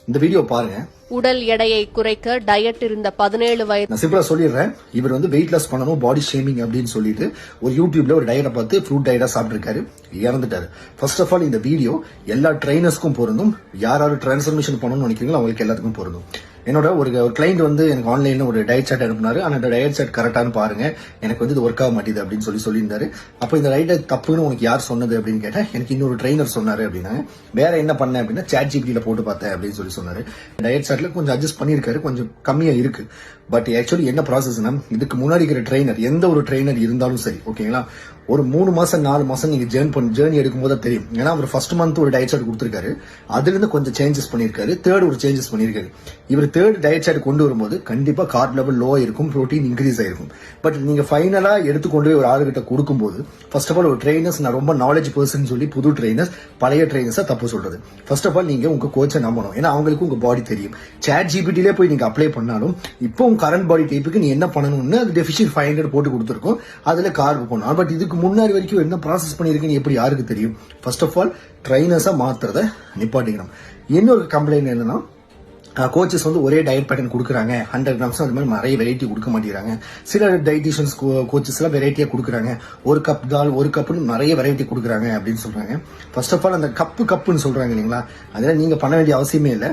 இந்த வீடியோ பாருங்க. உடல் எடையை குறைக்க டயட் இருந்த 17 வயது. நான் சிம்பிளா சொல்லிடுறேன். இவர் வெயிட் லாஸ் பண்ணணும், பாடி ஷேமிங் அப்படின்னு சொல்லிட்டு ஒரு யூடியூப்ல ஒரு டயட்டை பார்த்து ஃப்ரூட் டயட்டா சாப்பிட்டிருக்காரு, இறந்துட்டாரு. ஃபர்ஸ்ட் ஆஃப் ஆல் இந்த வீடியோ எல்லா ட்ரைனர்ஸ்க்கும் பொருந்தும். யாராவது டிரான்ஸ்ஃபர்மேஷன் பண்ணணும்னு நினைக்கிறீங்களோ அவங்களுக்கு எல்லாத்துக்கும் பொருந்தும். என்னோட ஒரு கிளைண்ட் எனக்கு ஆன்லைன்ல ஒரு டயட் சார்ட் அனுப்புனாரு. ஆனா அந்த டயட் சார்ட் கரெக்டானு பாருங்க, எனக்கு இது ஒர்க் ஆக மாட்டேது அப்படின்னு சொல்லியிருந்தாரு. அப்போ இந்த டயட் தப்புன்னு உனக்கு யார் சொன்னது அப்படின்னு கேட்டேன். எனக்கு இன்னொரு ட்ரைனர் சொன்னாரு அப்படின்னாங்க. வேற என்ன பண்ணேன் அப்படின்னா ChatGPT போட்டு பார்த்தேன் அப்படின்னு சொன்னாரு. டயட் சார்ட்ல கொஞ்சம் அட்ஜஸ்ட் பண்ணிருக்காரு, கொஞ்சம் கம்மியா இருக்கு. பட் ஆக்சுவலி என்ன ப்ராசஸ்னா, இதுக்கு முன்னாடி இருக்கிற ட்ரைனர், எந்த ஒரு ட்ரைனர் இருந்தாலும் சரி, ஓகேங்களா, ஒரு 3 மாசம் 4 மாசம் நீங்க ஜேர்னி எடுக்கும் போது தெரியும். ஏன்னா அவர் ஃபர்ஸ்ட் மந்த் ஒரு டயட் சார்ட் கொடுத்திருக்காரு, அதுல இருந்து கொஞ்சம் சேஞ்சஸ் பண்ணிருக்காரு, தேர்ட் ஒரு சேஞ்சஸ் பண்ணிருக்காரு. இவர் தேர்ட் டயட் சார்ட் கொண்டு வரும்போது கண்டிப்பா கார்ப் லெவல் லோ இருக்கும், புரோட்டீன் இன்க்ரீஸ் ஆயிருக்கும். பட் நீங்க ஃபைனலா எடுத்துக்கொண்டு போய் ஒரு ஆளுகிட்ட கொடுக்கும்போது, ஃபர்ஸ்ட் ஆஃப் ஆல் ஒரு ட்ரைனர்ஸ், நான் ரொம்ப நாலேஜ் பர்சன் சொல்லி புது ட்ரைனர்ஸ் பழைய ட்ரைனர்ஸா தப்பு சொல்றது. ஃபர்ஸ்ட் ஆஃப் ஆல் நீங்க உங்க கோச்சை நம்பணும். ஏன்னா அவங்களுக்கு உங்க பாடி தெரியும். ChatGPT போய் நீங்க அப்ளை பண்ணாலும் இப்போ உங்க கரண்ட் பாடி டைப்புக்கு நீ என்ன பண்ணணும்னு அது டெஃபிஷியன்ட் 500 போட்டு கொடுத்துருக்கோம், அதுல கார்ப் பண்ணணும். பட் இதுக்கு முன்னாடி வரைக்கும் என்ன ப்ராசஸ் பண்ணிருக்குன்னு எப்படி யாருக்கு தெரியும்? ஃபர்ஸ்ட் ஆஃப் ஆல் ட்ரைனர்ஸா மாத்துறத நிப்பாட்டிக்கணும். இன்னொரு கம்ப்ளைண்ட் என்னன்னா, கோச்சஸ் ஒரே டயட் பேட்டர்ன் கொடுக்குறாங்க, 100 கிராம்ஸ் அது மாதிரி நிறைய வெரைட்டி கொடுக்க மாட்டேங்கிறாங்க. சில டயட்டிஷியன்ஸ் கோச்சஸ் எல்லாம் வெரைட்டியா கொடுக்குறாங்க, ஒரு கப் தால் ஒரு கப்புன்னு நிறைய வெரைட்டி கொடுக்குறாங்க அப்படின்னு சொல்றாங்க. ஃபர்ஸ்ட் ஆஃப் ஆல் அந்த கப்புன்னு சொல்றாங்க இல்லைங்களா, அதெல்லாம் நீங்க பண்ண வேண்டிய அவசியமே இல்லை.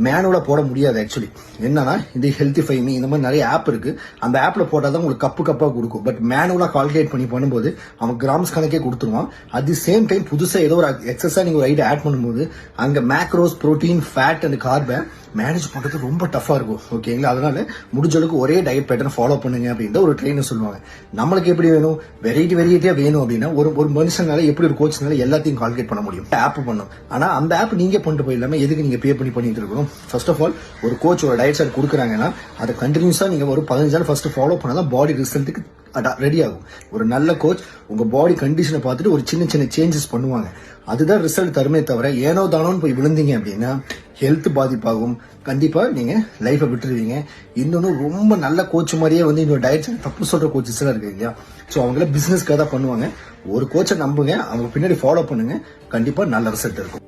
மேனுவலா போட முடியாது. ஆக்சுவலி என்னன்னா, இது ஹெல்த்திஃபை மீ இந்த மாதிரி நிறைய ஆப் இருக்கு, அந்த ஆப்ல போட்டாதான் உங்களுக்கு கப்பா கொடுக்கும். பட் மேனுவலா கால்குலேட் பண்ணி பண்ணும்போது அவன் கிராம்ஸ் கணக்கே கொடுத்துருவான். அட் தி சேம் டைம் புதுசா ஏதோ ஒரு எக்ஸஸா நீங்க ஒரு ஐட்டம் ஆட் பண்ணும்போது அங்க மேக்ரோஸ், புரோட்டீன், ஃபேட் அண்ட் கார்பை மேனேஜ் பண்றது ரொம்ப டஃபா இருக்கும். ஓகேங்களா, அதனால முடிஞ்ச அளவுக்கு ஒரே டயட் பேட்டர்ன் ஃபாலோ பண்ணுங்க அப்படின்னு ஒரு ட்ரெயினர் சொல்லுவாங்க. நம்மளுக்கு எப்படி வேணும், வெரைட்டியா வேணும் அப்படின்னா ஒரு மனுஷனால எப்படி ஒரு கோச்னால எல்லாத்தையும் கால்குலேட் பண்ண முடியும், ஆப் பண்ணும். ஆனா அந்த ஆப் நீங்க பண்ணிட்டு போயிடலாம எதுக்கு நீங்க பே பண்ணிட்டு இருக்கணும்? ஃபர்ஸ்ட் ஆஃப் ஆல் ஒரு கோச் ஒரு டயட் சார்ட் கொடுக்குறாங்கன்னா அதை கண்டினியூஸா நீங்க ஒரு 15 நாள் ஃபர்ஸ்ட் ஃபாலோ பண்ணாதான் பாடி ரிசல்ட்டுக்கு ரெடி ஆகும். ஒரு நல்ல கோச் உங்க பாடி கண்டிஷனை பார்த்துட்டு ஒரு சின்ன சேஞ்சஸ் பண்ணுவாங்க, அதுதான் ரிசல்ட் தருமே தவிர ஏனோ தானோன்னு போய் விழுந்தீங்க அப்படின்னா ஹெல்த் பாதிப்பாகும். கண்டிப்பா நீங்க லைஃபை விட்டுருவீங்க. இன்னொன்னு ரொம்ப நல்ல கோச் மாதிரியே இன்னொரு டயட் தப்பு சொல்ற கோச்சஸ் எல்லாம் இருக்கு இல்லையா, ஸோ அவங்கள பிசினஸ்க்காக தான் பண்ணுவாங்க. ஒரு கோச்சை நம்புங்க, அவங்க பின்னாடி ஃபாலோ பண்ணுங்க, கண்டிப்பா நல்ல ரிசல்ட் இருக்கும்.